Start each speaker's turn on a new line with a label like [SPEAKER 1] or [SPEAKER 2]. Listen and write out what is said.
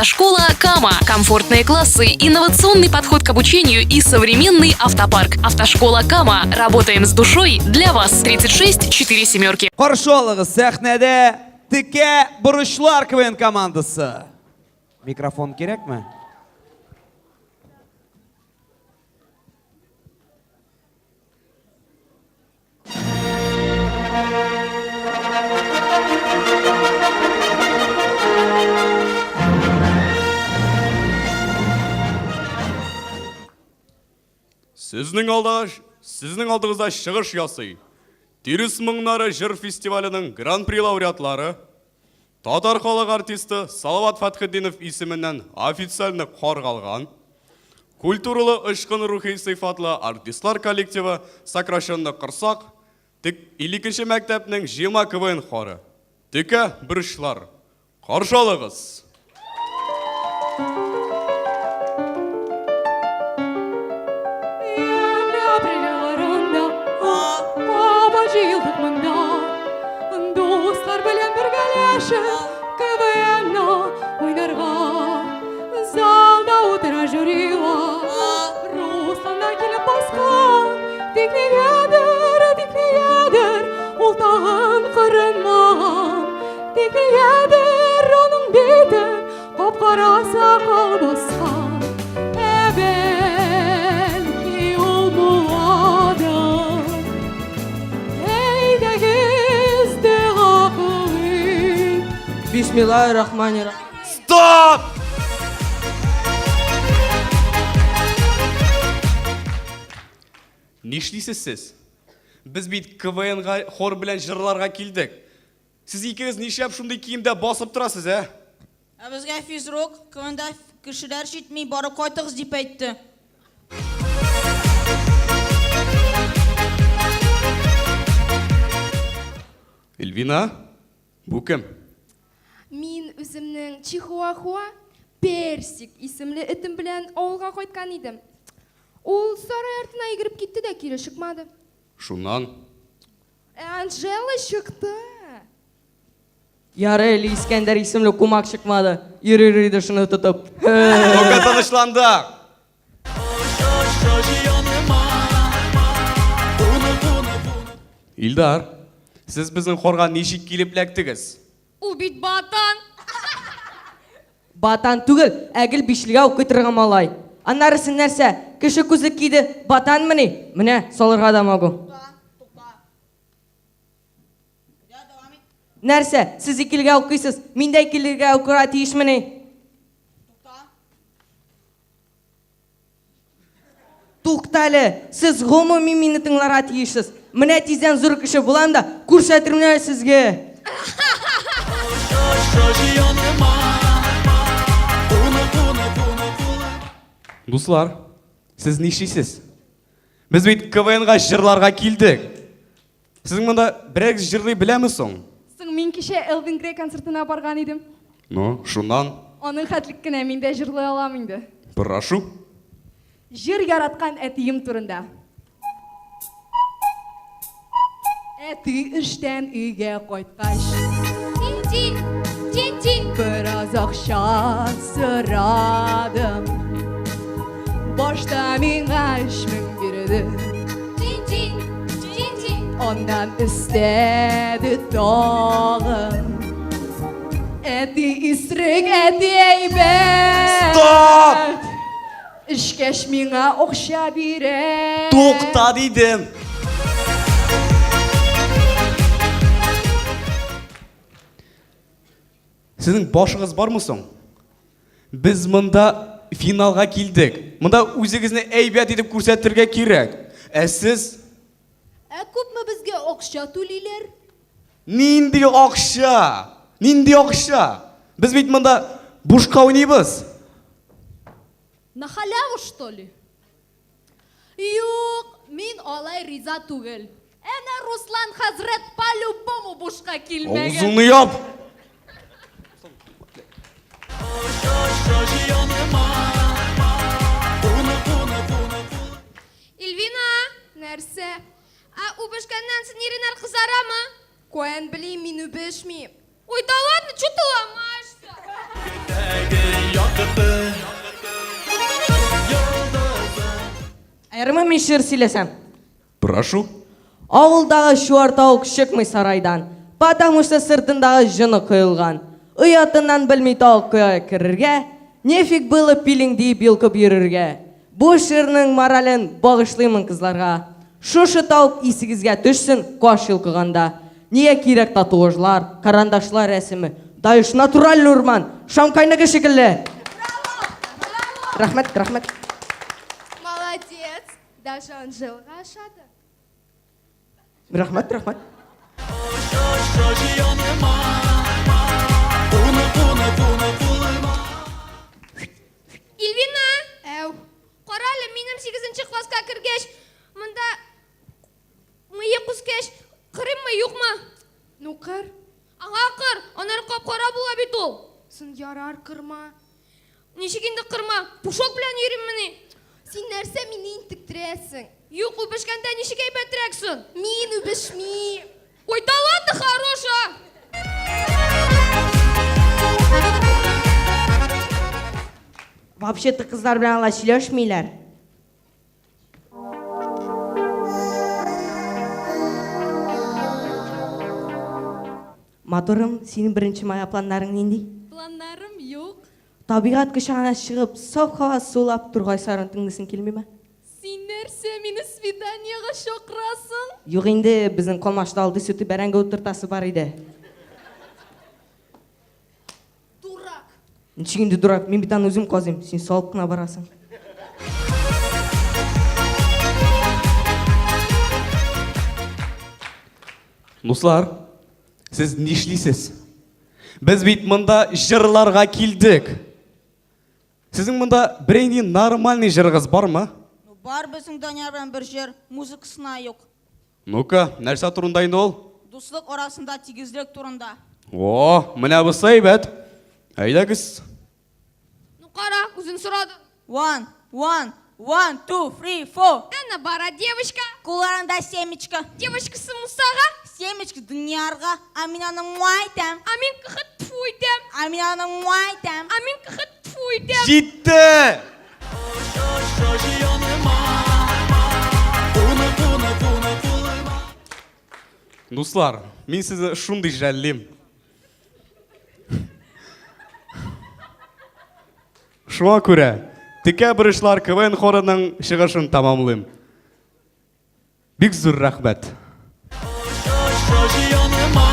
[SPEAKER 1] Автошкола «Кама». Комфортные классы, инновационный подход к обучению и современный автопарк. Автошкола «Кама». Работаем с душой для вас. 36 4 семерки.
[SPEAKER 2] Qarshi oling'iz sahnada Tika Burishlar КВН komandasi. Mikrofon kerakmi?
[SPEAKER 3] Sizning алдыңызда шығыш ясый. Теріс мұңнары жыр фестивалінің гран-при лауреатлары, татар халық артисті Салават Фатхиддинов есімінен официальны қорғалған, культуралы ұшқын рухи сыйфатлы артистлар коллективі сокращенно қырсақ, тік 2-ші мәктәпнің 20 КВН хоры. Тікі Burishlar. Қаршы алыңыз.
[SPEAKER 4] Dostlar bilen birgeleşip KVN'na oynarga zalda otura jüriwa Ruslanlar kelip baskan Dikliyedir ol tağın kırınmağın Dikliyedir onun beti Kapkara sakal baskan Belki ol bu adam
[SPEAKER 5] Bismillahirrahmanirrahim.
[SPEAKER 3] Стоп! Не ішлейсіз сіз? Біз бейт КВН-ға хор білән жырларға келдік. Сіз екіңіз нешеп шундай киімді басып тұрасыз, ә?
[SPEAKER 6] Бізге физрук, КВН-да кішілер жетмей барып қайтығыз деп айтты.
[SPEAKER 3] Эльвина, бұл кім?
[SPEAKER 7] Мен өзімнің Чихуахуа Персик исемлі ітім білән ауылға қойткан едім. Ол сарай артына егіріп кетті де келі шықмады.
[SPEAKER 3] Шунан?
[SPEAKER 7] Анжела шықты.
[SPEAKER 5] Ярели İskender isimli kumak çıkmadı. Yürü şunu tutup.
[SPEAKER 3] Тоқа танышландық. Илдар, сіз біздің хорға нешік келіп ләктігіз?
[SPEAKER 7] Ол бит батан.
[SPEAKER 5] Батан түгіл, әгіл бишліге ауқы тұрған малай. Анарысы нәрсе, кіші күзі кейді батан мұны? Міне, солырға да мағу. Нәрсе, сіз екілге ауқисыз, мен де екілге ауқыра тиіш мұны? Туқталы, сіз ғому мемені тыңлара тиішсіз. Міне тезен зүр кіші бұлам да, көрсетірміне сізге.
[SPEAKER 3] Дуслар, сіз нешейсіз? Біз бейт КВН-ға жырларға келдік. Сізің мұнда бірәк жырлай білеміз соң?
[SPEAKER 7] Сың мен кеше Элвин Грей концертына барған едім.
[SPEAKER 3] Ну, шунан?
[SPEAKER 7] Оның хәтліккіне мен де жырлай аламын еді.
[SPEAKER 3] Прошу.
[SPEAKER 7] Жыр яратқан әтейім турында. Әті іштен үйге қойткаш. Biraz ақша сұрадым. Башта мен ғашмын берді. Ondan istedi tağım. Әті ісірік, әті әйбет.
[SPEAKER 3] Стоп!
[SPEAKER 7] Ішкеш меңа оқша берет.
[SPEAKER 3] Тоқта дейдім. Сіздің башыңыз бар мұсың? Біз мұнда финалға келдік. Мұнда өзіңізіне әйбет етіп көрсеттерге керек. Сіз?
[SPEAKER 7] Көп мі бізге оқша төлейлер?
[SPEAKER 3] Нинди ақша? Нинди ақша? Біз бейт мұнда бушқа ойнайбыз.
[SPEAKER 7] На халяву, что ли? Yok, мен олай риза түгел. Әне Руслан Хазрет по-любому бушқа келмеген.
[SPEAKER 3] Аузыны яп!
[SPEAKER 7] Эльвина, нәрсе? Убышканнан сынерінар қызара ма? Коян білейм, мен үбішмейм. Ой, да ладно, что ты ломаешься?
[SPEAKER 5] Айрымы мен шыр сөйлесем.
[SPEAKER 3] Прошу.
[SPEAKER 5] Ауылдағы шуартауық шықмай сарайдан, потому что сыртындағы жыны құйылған. Ұятынан білмей тауық құя кірірге, нефиг было пиліңдей белкі бүйірірге. Бұл шырның моралін бағышлаймын қызларға. Шушы тауық исігізге түшсін қош жылқығанда. Неге керек татуажлар, карандашлар рәсімі. Дайыш натуральный урман, шамкайнығы шекілі. Рахмет, рахмет.
[SPEAKER 7] Молодец. Даже он жылға ашады.
[SPEAKER 5] Рахмет, рахмет.
[SPEAKER 7] Ильвина! Әу, қаралы, менің 8-ші класқа кіргеш, мұнда миы құскеш, қырым мы, юқ ма? Ну, қыр. Аға қыр, анар қап-қара бола бет ол. Сын ярар қырма. Нешекенді қырма, пушок білән үйрім міне. Сен нәрсе мені интіктіресің. Юқ, үбішкенде нешек әйбәтірексің. Мен үбішмей. Ой, да ладно, хороша.
[SPEAKER 5] Вообще-то қыздар білән ала сөйлешмейлер. Моторым, сенің бірінші мая пландарың нендей?
[SPEAKER 4] Пландарым yok.
[SPEAKER 5] Табиғат күшағына шығып, соп хава сулап тұрғай сарын тыңдысын келмей ма?
[SPEAKER 4] Sen нәрсе мені свиданиеға шоқырасың?
[SPEAKER 5] Жоқ енді біздің қолмашты алды сөті бәрәңгі отыртасы бар еді.
[SPEAKER 7] Дурак.
[SPEAKER 5] Ничегінде дурак, мен бітан өзім қозым, сен солып қына барасың.
[SPEAKER 3] Достар, сіз не ішлейсіз? Біз бейт мұнда жырларға келдік. Сіздің мұнда бірейдей нормальный жырғыз бар ма?
[SPEAKER 6] Бар біздің Даниярбен бір жер, музыкасына yok.
[SPEAKER 3] Ну-ка, нәрсе тұрындайын ол?
[SPEAKER 6] Дуслық орасында тигізлік турында.
[SPEAKER 3] О, міне бұсы әйбәт. Әйдәгіз.
[SPEAKER 7] Ну, қара, өзін сұрады.
[SPEAKER 6] 1, 1, 1, 2, 3, 4.
[SPEAKER 7] Әна бара, девочка.
[SPEAKER 6] Қоларында семечка.
[SPEAKER 7] Девочкасы Мусаға.
[SPEAKER 6] Семечка Даниярға. Аминаны муайтам.
[SPEAKER 7] Амин қықыт тфуйтем.
[SPEAKER 6] Аминаны муайтам.
[SPEAKER 7] Амин қықыт тфуйтем.
[SPEAKER 3] Жетті! Достар, мен сізді шундай жәллем. Шуа көре, тіке бірішлар КВН хорының шығышын тамамлым. Бик зур рахмет.
[SPEAKER 8] Yanıma